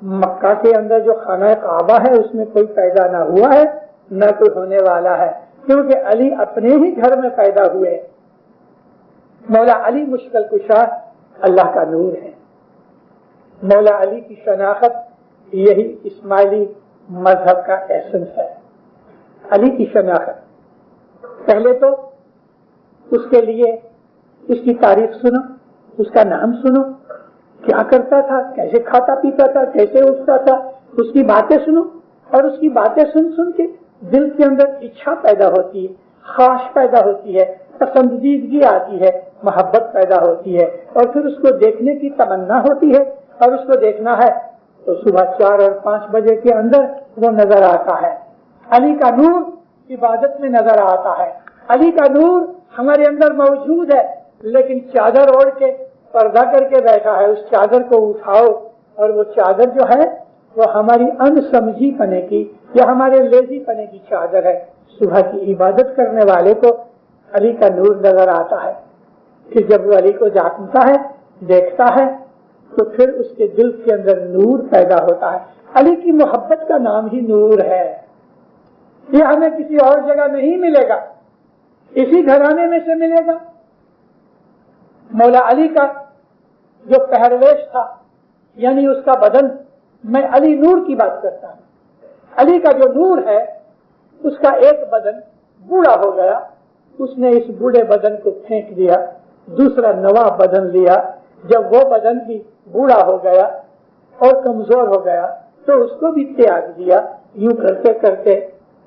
مکہ کے اندر جو خانہ کعبہ ہے اس میں کوئی پیدا نہ ہوا ہے نہ کوئی ہونے والا ہے، کیونکہ علی اپنے ہی گھر میں پیدا ہوئے۔ مولا علی مشکل کشا اللہ کا نور ہے۔ مولا علی کی شناخت یہی اسماعیلی مذہب کا ایسنس ہے۔ علی کی شناخت پہلے تو اس کے لیے اس کی تعریف سنو، اس کا نام سنو، کیا کرتا تھا، کیسے کھاتا پیتا تھا، کیسے اٹھتا تھا، اس کی باتیں سنو، اور اس کی باتیں سن سن کے دل کے اندر اچھا پیدا ہوتی ہے، خواہش پیدا ہوتی ہے، پسندیدگی آتی ہے، محبت پیدا ہوتی ہے، اور پھر اس کو دیکھنے کی تمنا ہوتی ہے، اور اس کو دیکھنا ہے تو صبح 4 اور 5 بجے کے اندر وہ نظر آتا ہے۔ علی کا نور عبادت میں نظر آتا ہے، علی کا نور ہمارے اندر موجود ہے، لیکن چادر اوڑھ کے پردہ کر کے بیٹھا ہے، اس چادر کو اٹھاؤ، اور وہ چادر جو ہے وہ ہماری ان سمجھی پنے کی یا ہمارے لیزی پنے کی چادر ہے۔ صبح کی عبادت کرنے والے کو علی کا نور نظر آتا ہے کہ جب وہ علی کو جانتا ہے، دیکھتا ہے، تو پھر اس کے دل کے اندر نور پیدا ہوتا ہے۔ علی کی محبت کا نام ہی نور ہے، یہ ہمیں کسی اور جگہ نہیں ملے گا، اسی گھرانے میں سے ملے گا۔ مولا علی کا جو پہرویش تھا، یعنی اس کا بدن، میں علی نور کی بات کرتا ہوں، علی کا جو نور ہے اس کا ایک بدن بوڑھا ہو گیا، اس نے اس بوڑھے بدن کو پھینک دیا، دوسرا نوا بدن لیا، جب وہ بدن بھی بوڑھا ہو گیا اور کمزور ہو گیا تو اس کو بھی تیاگ دیا۔ یوں کرتے کرتے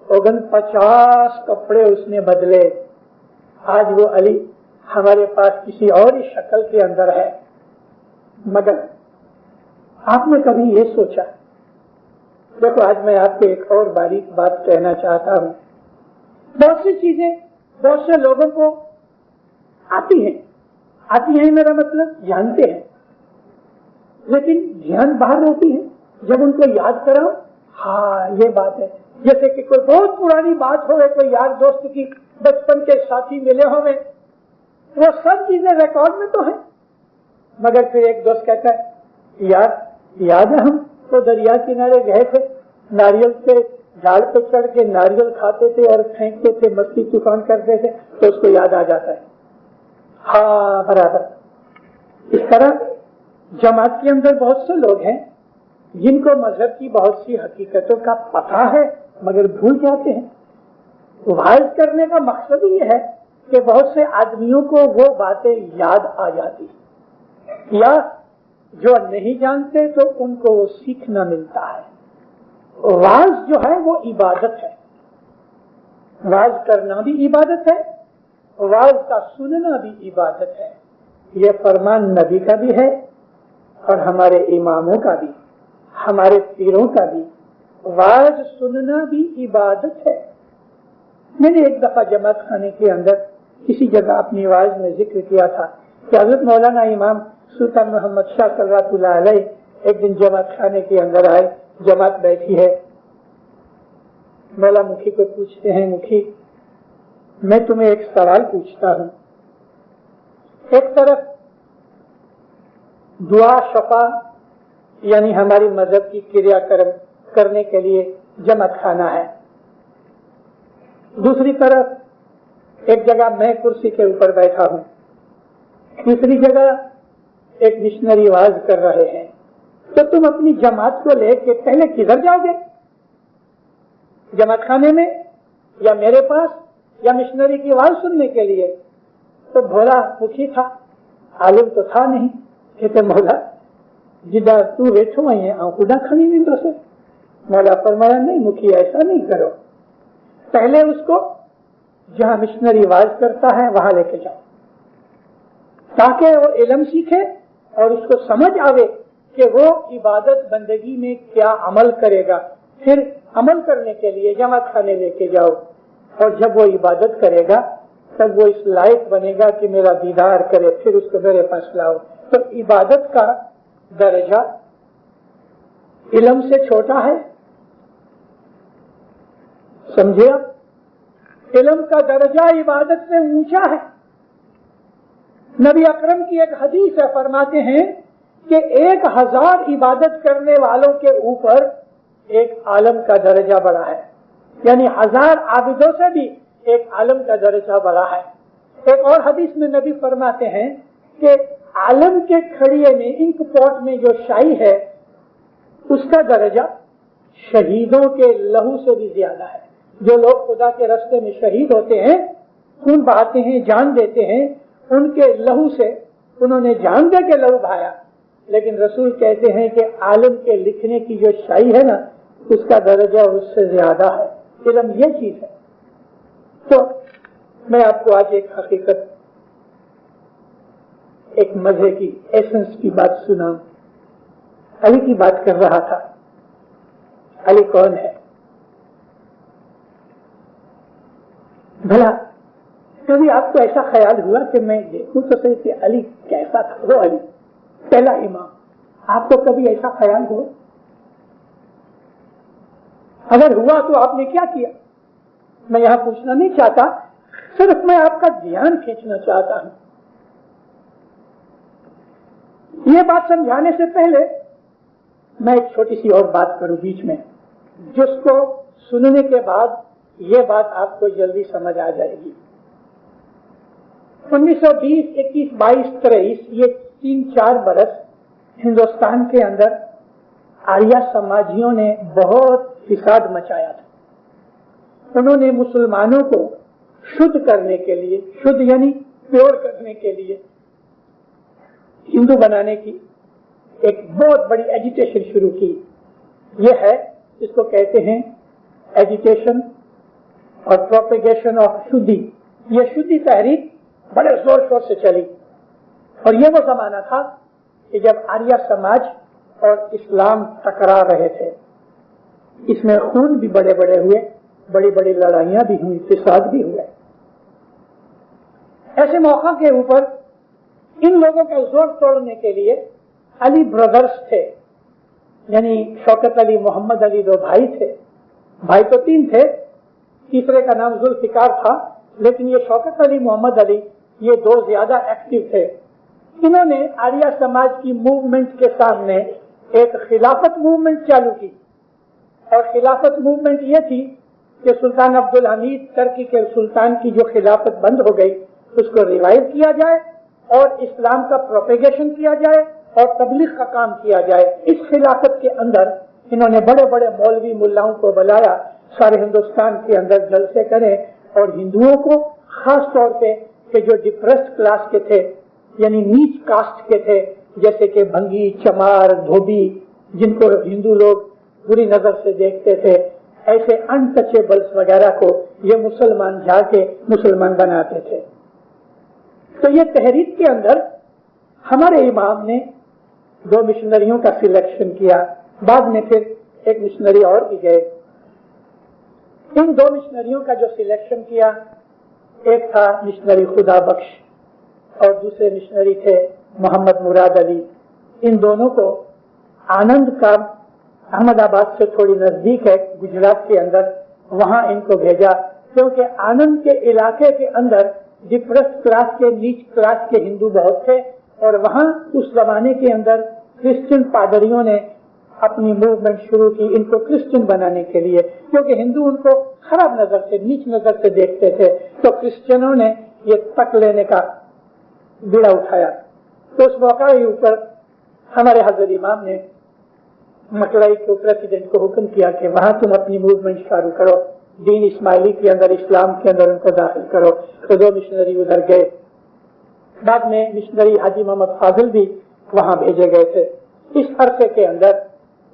49 کپڑے اس نے بدلے، آج وہ علی ہمارے پاس کسی اور ہی شکل کے اندر ہے۔ مگر آپ نے کبھی یہ سوچا، دیکھو آج میں آپ کو ایک اور باریک بات کہنا چاہتا ہوں، بہت سی چیزیں بہت سے لوگوں کو آتی ہیں میرا مطلب جانتے ہیں، لیکن دھیان باہر رہتی ہے، جب ان کو یاد کراؤ، ہاں یہ بات ہے، جیسے کہ کوئی بہت پرانی بات ہوئے، کوئی یار دوست کی بچپن کے ساتھی ملے ہوئے، وہ سب چیزیں ریکارڈ میں تو ہیں، مگر پھر ایک دوست کہتا ہے یاد ہے ہم تو دریا کنارے گئے تھے، ناریل کے جھاڑ پہ چڑھ کے ناریل کھاتے تھے اور پھینکتے تھے، مستی طوفان کرتے تھے، تو اس کو یاد آ جاتا ہے۔ ہاں برابر، اس طرح جماعت کے اندر بہت سے لوگ ہیں جن کو مذہب کی بہت سی حقیقتوں کا پتہ ہے مگر بھول جاتے ہیں۔ واعظ کرنے کا مقصد یہ ہے کہ بہت سے آدمیوں کو وہ باتیں یاد آ جاتی ہیں، یا جو نہیں جانتے تو ان کو وہ سیکھنا ملتا ہے۔ واعظ جو ہے وہ عبادت ہے، واعظ کرنا بھی عبادت ہے، واعظ کا سننا بھی عبادت ہے، یہ فرمان نبی کا بھی ہے اور ہمارے اماموں کا بھی، ہمارے پیروں کا بھی، واعظ سننا بھی عبادت ہے۔ میں نے ایک دفعہ جماعت خانے کے اندر کسی جگہ اپنی واعظ میں ذکر کیا تھا کہ حضرت مولانا امام سلطان محمد شاہ صلوات اللہ علیہ ایک دن جماعت خانے کے اندر آئے، جماعت بیٹھی ہے، مولا مکھی کو پوچھتے ہیں، مکھی میں تمہیں ایک سوال پوچھتا ہوں، ایک طرف دعا شفا یعنی ہماری مذہب کی کریا کرم کرنے کے لیے جماعت خانہ ہے، دوسری طرف ایک جگہ میں کرسی کے اوپر بیٹھا ہوں، تیسری جگہ ایک مشنری واعظ کر رہے ہیں، تو تم اپنی جماعت کو لے کے پہلے کدھر جاؤ گے؟ جماعت خانے میں یا میرے پاس یا مشنری کی آواز سننے کے لیے؟ تو بھولا مکھی تھا، عالم تو تھا نہیں، کہتے مولا جدھا تو بیٹھو ہیں آنکھوں نہ کھانی نہیں سے۔ مولا فرمایا نہیں مکھی ایسا نہیں کرو، پہلے اس کو جہاں مشنری آواز کرتا ہے وہاں لے کے جاؤ تاکہ وہ علم سیکھے اور اس کو سمجھ آوے کہ وہ عبادت بندگی میں کیا عمل کرے گا، پھر عمل کرنے کے لیے جماعت خانے لے کے جاؤ، اور جب وہ عبادت کرے گا تب وہ اس لائق بنے گا کہ میرا دیدار کرے، پھر اس کو میرے پاس لاؤ۔ تو عبادت کا درجہ علم سے چھوٹا ہے، سمجھے آپ؟ علم کا درجہ عبادت سے اونچا ہے۔ نبی اکرم کی ایک حدیث ہے، فرماتے ہیں کہ 1000 عبادت کرنے والوں کے اوپر ایک عالم کا درجہ بڑا ہے، یعنی 1000 عابدوں سے بھی ایک عالم کا درجہ بڑا ہے۔ ایک اور حدیث میں نبی فرماتے ہیں کہ عالم کے کھڑیے میں انک پوٹ میں جو شائی ہے اس کا درجہ شہیدوں کے لہو سے بھی زیادہ ہے۔ جو لوگ خدا کے راستے میں شہید ہوتے ہیں خون بہاتے ہیں، جان دیتے ہیں، ان کے لہو سے انہوں نے جان دے کے لہو بہایا، لیکن رسول کہتے ہیں کہ عالم کے لکھنے کی جو شائی ہے نا، اس کا درجہ اس سے زیادہ ہے۔ علم یہ چیز ہے۔ تو میں آپ کو آج ایک حقیقت، ایک مزے کی ایسنس کی بات سناؤں۔ علی کی بات کر رہا تھا۔ علی کون ہے؟ بھلا کبھی آپ کو ایسا خیال ہوا کہ میں دیکھوں تو صحیح کہ علی کیسا تھا؟ وہ علی پہلا امام، آپ کو کبھی ایسا خیال ہو؟ اگر ہوا تو آپ نے کیا کیا؟ میں یہاں پوچھنا نہیں چاہتا، صرف میں آپ کا دھیان کھینچنا چاہتا ہوں۔ یہ بات سمجھانے سے پہلے میں ایک چھوٹی سی اور بات کروں بیچ میں، جس کو سننے کے بعد یہ بات آپ کو جلدی سمجھ آ جائے گی۔ 1920، 21، 22، 23 یہ 3-4 برس ہندوستان کے اندر آریہ سماجیوں نے بہت فساد مچایا تھا۔ انہوں نے مسلمانوں کو شدھ کرنے کے لیے، شدھ یعنی پیور کرنے کے لیے، ہندو بنانے کی ایک بہت بڑی ایجیٹیشن شروع کی۔ یہ ہے، اس کو کہتے ہیں ایجیٹیشن اور پروپیگیشن آف شدھی۔ یہ شدھی تحریک بڑے زور شور سے چلی، اور یہ وہ زمانہ تھا کہ جب آریہ سماج اور اسلام ٹکرا رہے تھے۔ اس میں خون بھی بڑے بڑے ہوئے، بڑی بڑی لڑائیاں بھی ہوئی، فساد بھی ہوئے۔ ایسے موقع کے اوپر ان لوگوں کا زور توڑنے کے لیے علی برادرز تھے، یعنی شوکت علی، محمد علی، 2 بھائی تھے۔ بھائی تو 3 تھے، تیسرے کا نام ذوالفقار تھا، لیکن یہ شوکت علی، محمد علی، یہ 2 زیادہ ایکٹیو تھے۔ انہوں نے آریہ سماج کی موومنٹ کے سامنے ایک خلافت موومنٹ چالو کی، اور خلافت موومنٹ یہ تھی کہ سلطان عبدالحمید ترکی کے سلطان کی جو خلافت بند ہو گئی اس کو ریوائو کیا جائے، اور اسلام کا پروپیگیشن کیا جائے اور تبلیغ کا کام کیا جائے۔ اس خلافت کے اندر انہوں نے بڑے بڑے مولوی ملاؤں کو بلایا، سارے ہندوستان کے اندر جلسے کرے، اور ہندوؤں کو خاص طور پہ کہ جو ڈپریسڈ کلاس کے تھے، یعنی نیچ کاسٹ کے تھے، جیسے کہ بھنگی، چمار، دھوبی، جن کو ہندو لوگ بری نظر سے دیکھتے تھے، ایسے انٹچیبلز وغیرہ کو یہ مسلمان جا کے مسلمان بناتے تھے۔ تو یہ تحریک کے اندر ہمارے امام نے 2 مشنریوں کا سلیکشن کیا، بعد میں پھر ایک مشنری اور بھی گئے۔ ان 2 مشنریوں کا جو سلیکشن کیا، ایک تھا مشنری خدا بخش اور دوسرے مشنری تھے محمد مراد علی۔ ان دونوں کو آنند کا، احمد آباد سے تھوڑی نزدیک ہے، گجرات کے اندر، وہاں ان کو بھیجا، کیونکہ آنند کے علاقے کے اندر ڈپریسڈ کلاس کے، نیچ کلاس کے ہندو بہت تھے، اور وہاں اس زمانے کے اندر کرسچن پادریوں نے اپنی موومنٹ شروع کی ان کو کرسچن بنانے کے لیے، کیونکہ ہندو ان کو خراب نظر سے، نیچ نظر سے دیکھتے تھے۔ تو کرسچنوں نے یہ تک لینے کا بیڑا اٹھایا۔ تو اس موقع کے اوپر ہمارے حضرت امام نے مکڑائی کے پریزیڈنٹ کو حکم کیا کہ وہاں تم اپنی موومنٹ شروع کرو، دین اسماعیلی کے اندر، اسلام کے اندر ان کو داخل کرو۔ تو 2 مشنری ادھر گئے، بعد میں مشنری حاجی محمد فاضل بھی وہاں بھیجے گئے تھے۔ اس عرصے کے اندر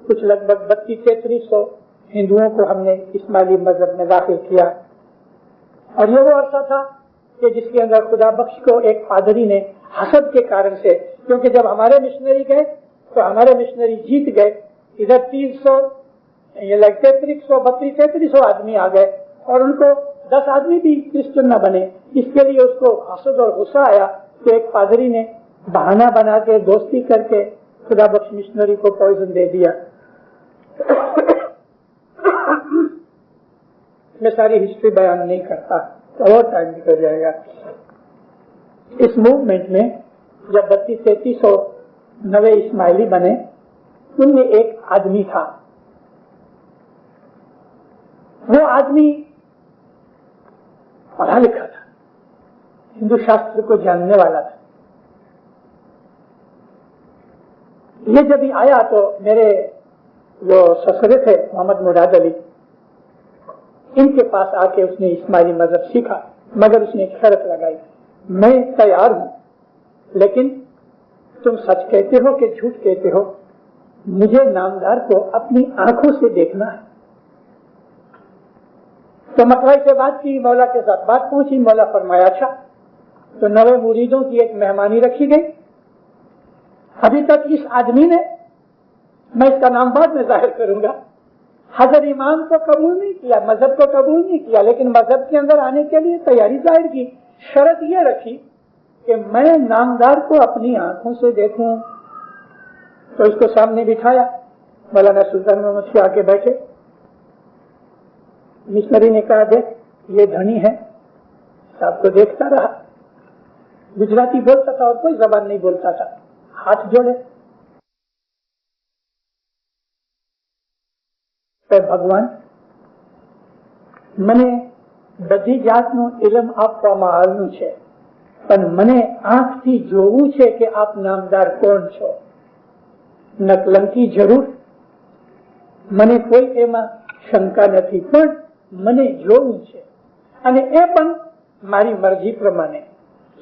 کچھ لگ بھگ 3200-3300 ہندوؤں کو ہم نے اسماعیلی مذہب میں داخل کیا، اور یہ وہ عرصہ تھا کہ جس کے اندر خدا بخش کو ایک پادری نے حسد کے کارن سے، کیونکہ جب ہمارے مشنری گئے تو ہمارے مشنری جیت گئے، ادھر 300 یہ لگتے 3300 آدمی آ گئے، اور ان کو 10 آدمی بھی کرسچن نہ بنے۔ اس کے لیے اس کو حسد اور غصہ آیا کہ ایک پادری نے بہانہ بنا کے، دوستی کر کے خدا بخش مشنری کو پوائزن دے دیا۔ میں ساری ہسٹری بیان نہیں کرتا، اور ٹائم نکل جائے گا۔ اس موومنٹ میں جب 3200-3300 نوے اسماعیلی بنے، ان میں ایک آدمی تھا، وہ آدمی پڑھا لکھا تھا، ہندو شاستر کو جاننے والا تھا۔ یہ جب ہی آیا تو میرے جو سسرے تھے محمد مراد علی، ان کے پاس آ کے اس نے اسماعیلی مذہب سیکھا۔ مگر اس نے ایک شرط لگائی، میں تیار ہوں لیکن تم سچ کہتے ہو کہ جھوٹ کہتے ہو؟ مجھے نامدار کو اپنی آنکھوں سے دیکھنا ہے۔ تو مکرائی سے بات کی، مولا کے ساتھ بات پہنچی، مولا فرمایا اچھا تو 9 مریدوں کی ایک مہمانی رکھی گئی۔ ابھی تک اس آدمی نے، میں اس کا نام بعد میں ظاہر کروں گا، حضرت امام کو قبول نہیں کیا، مذہب کو قبول نہیں کیا، لیکن مذہب کے اندر آنے کے لیے تیاری ظاہر کی۔ شرط یہ رکھی کہ میں نامدار کو اپنی آنکھوں سے دیکھوں۔ تو اس کو سامنے بٹھایا، مولانا سلطان محمد شاہ آ کے بیٹھے۔ مشنری نے کہا دیکھ یہ دھنی ہے، صاحب کو دیکھتا رہا، گجراتی بولتا تھا اور کوئی زبان نہیں بولتا تھا، ہاتھ جوڑے، ભગવાન મને બધી જાતનું ઇલમ આપવામાં આવ્યું છે, પણ મને આંખથી જોવું છે કે આપ નામદાર કોણ છો। ન કલંકી જરૂર, મને કોઈ એમાં શંકા નથી, પણ મને જોવું છે અને એ પણ મારી મરજી પ્રમાણે।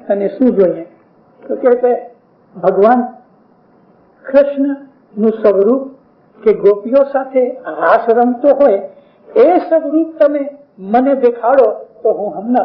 અને શું જોઈએ? તો કહે ભગવાન કૃષ્ણ નું સ્વરૂપ કે ગોપીઓ સાથે રાસ રમતો હોય એ સ્વરૂપ તમે મને દેખાડો તો હું હમણાં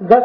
10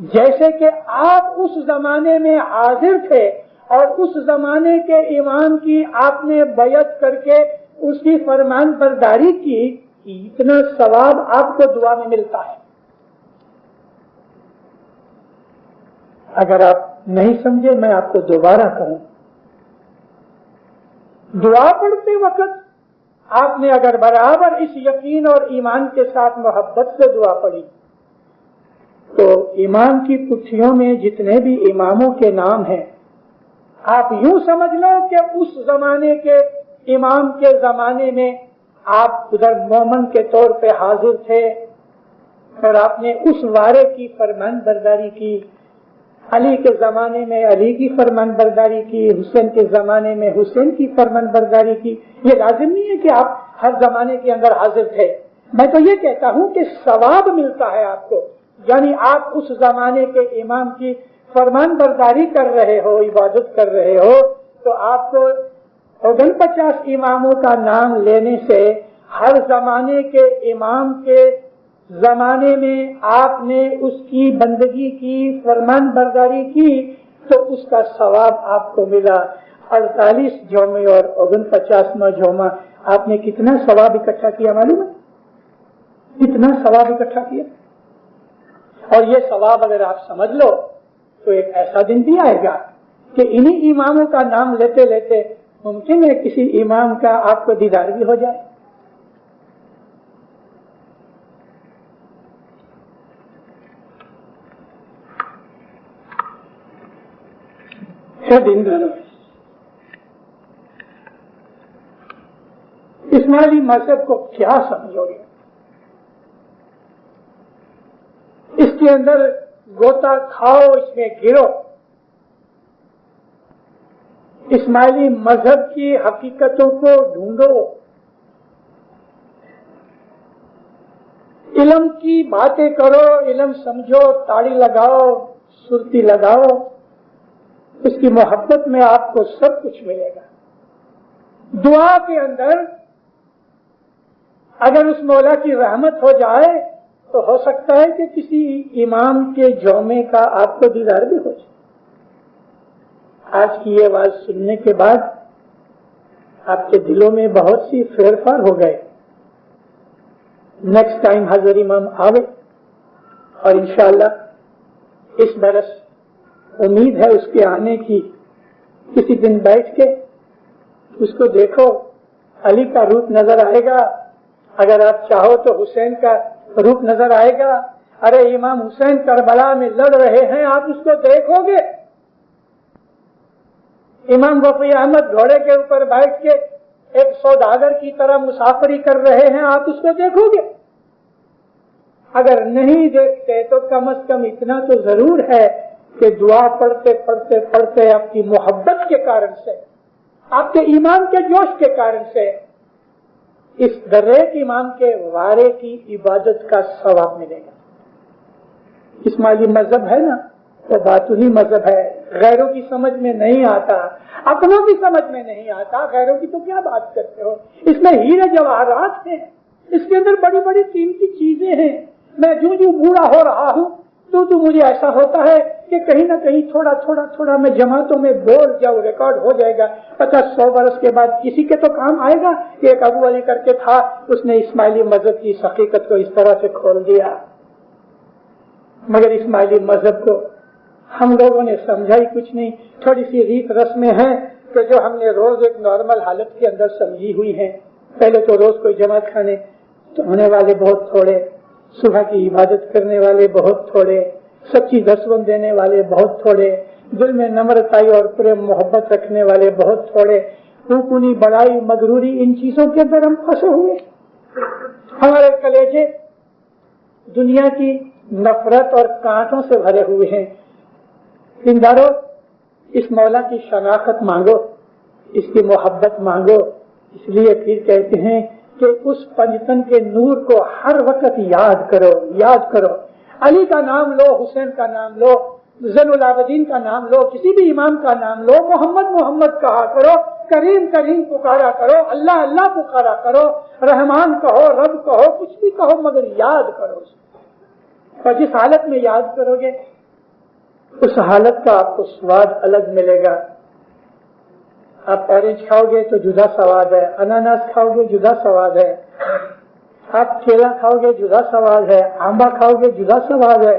جیسے کہ آپ اس زمانے میں حاضر تھے اور اس زمانے کے امام کی آپ نے بیعت کر کے اس کی فرمان برداری کی، اتنا ثواب آپ کو دعا میں ملتا ہے۔ اگر آپ نہیں سمجھے میں آپ کو دوبارہ کہوں، دعا پڑھتے وقت آپ نے اگر برابر اس یقین اور ایمان کے ساتھ محبت سے دعا پڑھی تو امام کی پٹھیوں میں جتنے بھی اماموں کے نام ہیں، آپ یوں سمجھ لو کہ اس زمانے کے امام کے زمانے میں آپ ادھر مومن کے طور پہ حاضر تھے اور آپ نے اس وارے کی فرمان برداری کی، علی کے زمانے میں علی کی فرمان برداری کی، حسین کے زمانے میں حسین کی فرمان برداری کی۔ یہ لازم نہیں ہے کہ آپ ہر زمانے کے اندر حاضر تھے، میں تو یہ کہتا ہوں کہ ثواب ملتا ہے آپ کو، یعنی آپ اس زمانے کے امام کی فرمان برداری کر رہے ہو، عبادت کر رہے ہو، تو آپ کو 49 اماموں کا نام لینے سے ہر زمانے کے امام کے زمانے میں آپ نے اس کی بندگی کی، فرمان برداری کی، تو اس کا ثواب آپ کو ملا۔ 48 جومے اور 49واں جومہ آپ نے کتنا ثواب اکٹھا کیا معلوم ہے؟ کتنا ثواب اکٹھا کیا؟ اور یہ ثواب اگر آپ سمجھ لو تو ایک ایسا دن بھی آئے گا کہ انہی اماموں کا نام لیتے لیتے ممکن ہے کسی امام کا آپ کو دیدار بھی ہو جائے۔ اسماعیلی مذہب کو کیا سمجھو گے؟ اس کے اندر گوتا کھاؤ، اس میں گرو۔ اسماعیلی مذہب کی حقیقتوں کو ڈھونڈو، علم کی باتیں کرو، علم سمجھو، تاڑی لگاؤ، سرتی لگاؤ، اس کی محبت میں آپ کو سب کچھ ملے گا۔ دعا کے اندر اگر اس مولا کی رحمت ہو جائے تو ہو سکتا ہے کہ کسی امام کے جومے کا آپ کو دیدار بھی ہو جائے۔ آج کی یہ آواز سننے کے بعد آپ کے دلوں میں بہت سی پھیر پھار ہو گئے۔ نیکسٹ ٹائم حضرت امام آوے اور انشاءاللہ اس برس امید ہے اس کے آنے کی، کسی دن بیٹھ کے اس کو دیکھو، علی کا روپ نظر آئے گا، اگر آپ چاہو تو حسین کا روپ نظر آئے گا۔ ارے امام حسین کربلا میں لڑ رہے ہیں، آپ اس کو دیکھو گے۔ امام وفی احمد گھوڑے کے اوپر بیٹھ کے ایک سوداگر کی طرح مسافری کر رہے ہیں، آپ اس کو دیکھو گے۔ اگر نہیں دیکھتے تو کم از کم اتنا تو ضرور ہے کہ دعا پڑھتے پڑھتے پڑھتے آپ کی محبت کے کارن سے، آپ کے ایمان کے جوش کے کارن سے اس دریک امام کے وارے کی عبادت کا ثواب ملے گا۔ اسماعیلی مذہب ہے نا، وہ باطنی مذہب ہے، غیروں کی سمجھ میں نہیں آتا، اپنوں کی سمجھ میں نہیں آتا، غیروں کی تو کیا بات کرتے ہو۔ اس میں ہیرے جواہرات ہیں، اس کے اندر بڑی بڑی قیمتی چیزیں ہیں۔ میں جو بوڑھا ہو رہا ہوں تو مجھے ایسا ہوتا ہے کہ کہیں نہ کہیں تھوڑا تھوڑا تھوڑا میں جماعتوں میں بول جاؤں، ریکارڈ ہو جائے گا۔ 50-100 برس کے بعد کسی کے تو کام آئے گا کہ ایک ابو علی کر کے تھا، اس نے اسماعیلی مذہب کی حقیقت کو اس طرح سے کھول دیا۔ مگر اسماعیلی مذہب کو ہم لوگوں نے سمجھا ہی کچھ نہیں۔ تھوڑی سی ریت رسمیں ہیں کہ جو ہم نے روز ایک نارمل حالت کے اندر سمجھی ہوئی ہیں۔ پہلے تو روز کوئی جماعت کھانے تو ہونے والے بہت تھوڑے، صبح کی عبادت کرنے والے بہت تھوڑے، سچی دسوند دینے والے بہت تھوڑے، دل میں نمرتائی اور پریم محبت رکھنے والے بہت تھوڑے، کوکنی بڑائی مغروری ان چیزوں کے اندر ہم پھنسے ہوئے۔ ہمارے کلیجے دنیا کی نفرت اور کانٹوں سے بھرے ہوئے ہیں۔ دیندارو، اس مولا کی شناخت مانگو، اس کی محبت مانگو۔ اس لیے پھر کہتے ہیں کہ اس پنجتن کے نور کو ہر وقت یاد کرو، یاد کرو۔ علی کا نام لو، حسین کا نام لو، زین العابدین کا نام لو، کسی بھی امام کا نام لو، محمد محمد کہا کرو، کریم کریم پکارا کرو، اللہ اللہ پکارا کرو، رحمان کہو، رب کہو، کچھ بھی کہو، مگر یاد کرو۔ اور جس حالت میں یاد کرو گے اس حالت کا آپ کو سواد الگ ملے گا. آپ اورنج کھاؤ گے تو جدا سواد ہے, اناناس کھاؤ گے جدا سواد ہے, آپ کیلا کھاؤ گے جدا سواد ہے, آمبا کھاؤ گے جدا سواد ہے.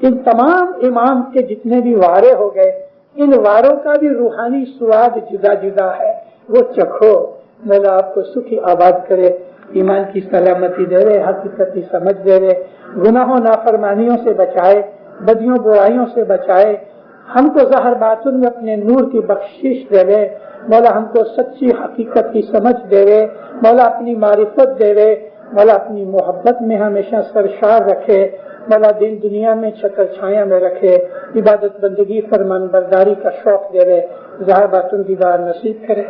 ان تمام امام کے جتنے بھی وارے ہو گئے, ان واروں کا بھی روحانی سواد جدا جدا ہے. وہ چکھو. مولا آپ کو سکھی آباد کرے, ایمان کی سلامتی دے رہے, حقیقت کی سمجھ دے رہے, گناہوں نافرمانیوں سے بچائے, بدیوں برائیوں سے بچائے, ہم کو ظاہر باطن میں اپنے نور کی بخشش دے رہے. مولا ہم کو سچی حقیقت کی سمجھ دے رہے. مولا اپنی معرفت دے رہے. مولا اپنی محبت میں ہمیشہ سرشار رکھے. مولا دین دنیا میں چھتر چھایا میں رکھے. عبادت بندگی فرمان برداری کا شوق دے رہے. ظاہر باطن دیدار نصیب کرے.